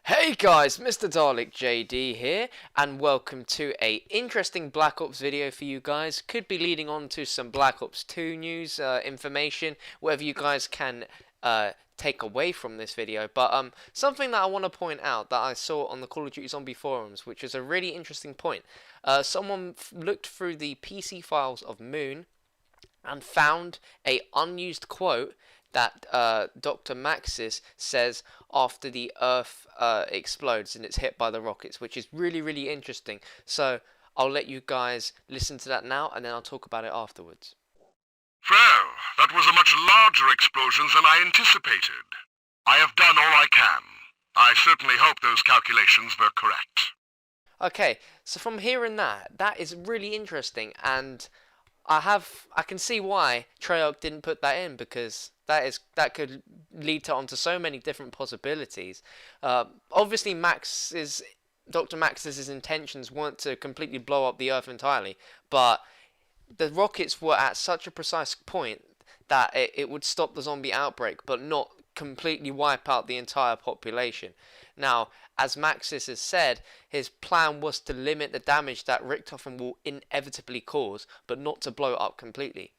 Hey guys, Mr. Dalek JD here, and welcome to a interesting Black Ops video for you guys. Could be leading on to some Black Ops 2 news, information, whatever you guys can take away from this video. But something that I want to point out that I saw on the Call of Duty Zombie forums, which is a really interesting point. Someone looked through the PC files of Moon and found a unused quote that Dr. Maxis says after the Earth explodes and it's hit by the rockets, which is really interesting. So I'll let you guys listen to that now, and then I'll talk about it afterwards. Well, that was a much larger explosion than I anticipated. I have done all I can. I certainly hope those calculations were correct. Okay, so from hearing that is really interesting, and I can see why Treyarch didn't put that in, because that could lead to onto so many different possibilities. Obviously, Dr. Max's intentions weren't to completely blow up the Earth entirely, but the rockets were at such a precise point that it would stop the zombie outbreak, but not completely wipe out the entire population. Now, as Maxis has said, his plan was to limit the damage that Richthofen will inevitably cause, but not to blow it up completely.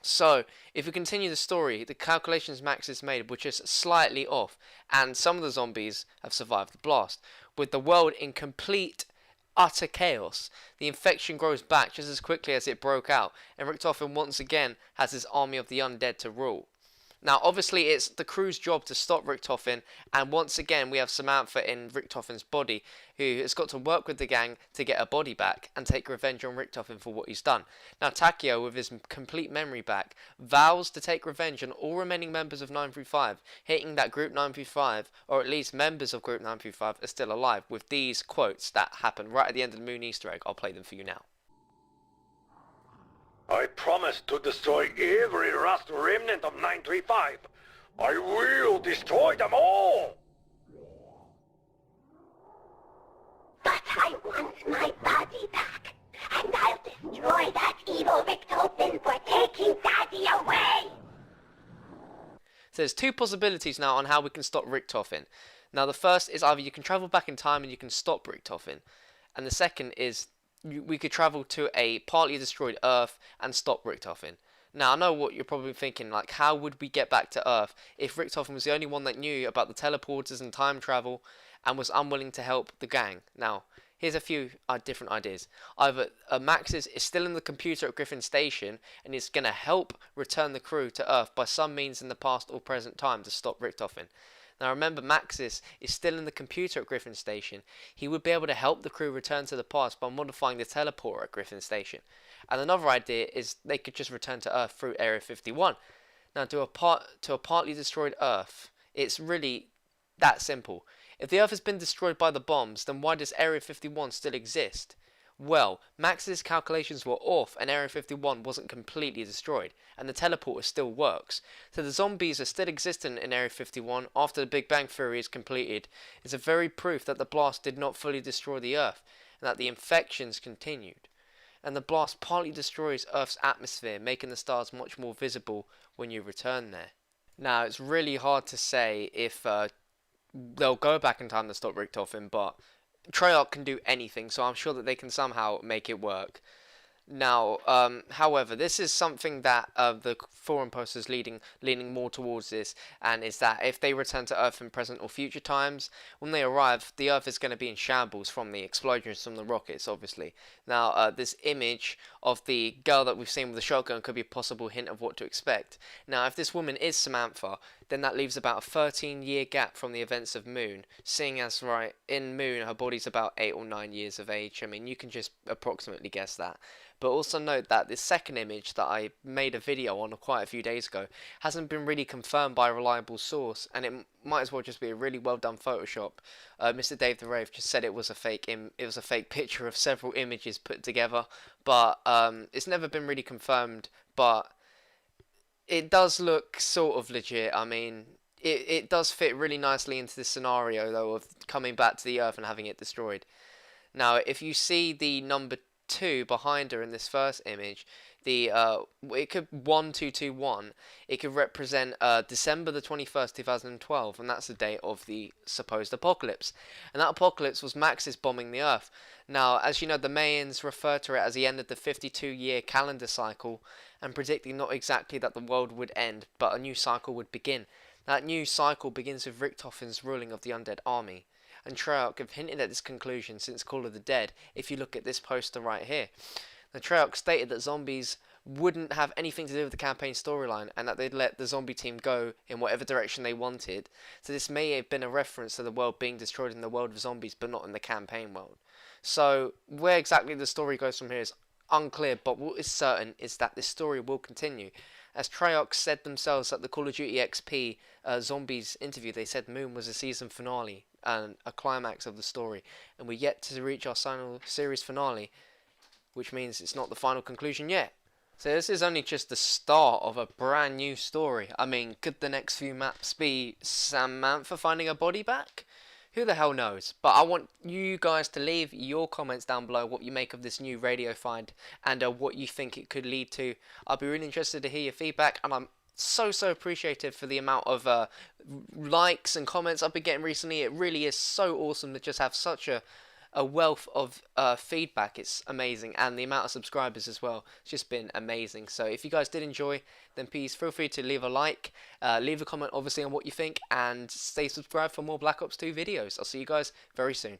So, if we continue the story, the calculations Maxis made were just slightly off, and some of the zombies have survived the blast. With the world in complete, utter chaos, the infection grows back just as quickly as it broke out, and Richthofen once again has his army of the undead to rule. Now, obviously, it's the crew's job to stop Richthofen, and once again, we have Samantha in Richthofen's body, who has got to work with the gang to get her body back and take revenge on Richthofen for what he's done. Now, Takeo, with his complete memory back, vows to take revenge on all remaining members of 935, hitting that Group 935, or at least members of Group 935, are still alive, with these quotes that happen right at the end of the Moon Easter egg. I'll play them for you now. I promise to destroy every last remnant of 935. I will destroy them all! But I want my body back, and I'll destroy that evil Richthofen for taking Daddy away! So there's two possibilities now on how we can stop Richthofen. Now, the first is either you can travel back in time and you can stop Richthofen, and the second is we could travel to a partly destroyed Earth and stop Richthofen. Now, I know what you're probably thinking, like, how would we get back to Earth if Richthofen was the only one that knew about the teleporters and time travel and was unwilling to help the gang? Now, here's a few different ideas. Either Maxis is still in the computer at Griffin Station and is going to help return the crew to Earth by some means in the past or present time to stop Richthofen. Now, remember, Maxis is still in the computer at Griffin Station. He would be able to help the crew return to the past by modifying the teleporter at Griffin Station. And another idea is they could just return to Earth through Area 51. Now, to a partly destroyed Earth, it's really that simple. If the Earth has been destroyed by the bombs, then why does Area 51 still exist? Well, Max's calculations were off and Area 51 wasn't completely destroyed, and the teleporter still works. So the zombies are still existent in Area 51 after the Big Bang Theory is completed. It's a very proof that the blast did not fully destroy the Earth, and that the infections continued. And the blast partly destroys Earth's atmosphere, making the stars much more visible when you return there. Now, it's really hard to say if they'll go back in time to stop Richthofen, but Treyarch can do anything, so I'm sure that they can somehow make it work. Now, however, this is something that the forum post is leaning more towards this, and is that if they return to Earth in present or future times, when they arrive, the Earth is going to be in shambles from the explosions from the rockets, obviously. Now, this image of the girl that we've seen with the shotgun could be a possible hint of what to expect. Now, if this woman is Samantha, then that leaves about a 13-year gap from the events of Moon, seeing as, right, in Moon, her body's about 8 or 9 years of age. I mean, you can just approximately guess that. But also note that this second image that I made a video on quite a few days ago hasn't been really confirmed by a reliable source, and it might as well just be a really well done Photoshop. Mr. Dave the Rave just said it was a fake picture of several images put together, but it's never been really confirmed. But it does look sort of legit. I mean, it does fit really nicely into this scenario though of coming back to the Earth and having it destroyed. Now, if you see the number 2 behind her in this first image, the it could 1221. It could represent December the 21st, 2012, and that's the date of the supposed apocalypse. And that apocalypse was Maxis bombing the Earth. Now, as you know, the Mayans refer to it as the end of the 52-year calendar cycle, and predicting not exactly that the world would end, but a new cycle would begin. That new cycle begins with Richtofen's ruling of the undead army. And Treyarch have hinted at this conclusion since Call of the Dead, if you look at this poster right here. The Treyarch stated that zombies wouldn't have anything to do with the campaign storyline, and that they'd let the zombie team go in whatever direction they wanted. So this may have been a reference to the world being destroyed in the world of zombies, but not in the campaign world. So where exactly the story goes from here is unclear, but what is certain is that this story will continue. As Treyarch said themselves at the Call of Duty XP Zombies interview, they said Moon was a season finale and a climax of the story, and we're yet to reach our final series finale, which means it's not the final conclusion yet. So this is only just the start of a brand new story. I mean, could the next few maps be Samantha finding her body back? Who the hell knows? But I want you guys to leave your comments down below what you make of this new radio find and what you think it could lead to. I'll be really interested to hear your feedback, and I'm so appreciative for the amount of likes and comments I've been getting recently. It really is so awesome to just have such a wealth of feedback. It's amazing, and the amount of subscribers as well. It's just been amazing. So if you guys did enjoy, then please feel free to leave a like, leave a comment obviously on what you think, and stay subscribed for more Black Ops 2 videos. I'll see you guys very soon.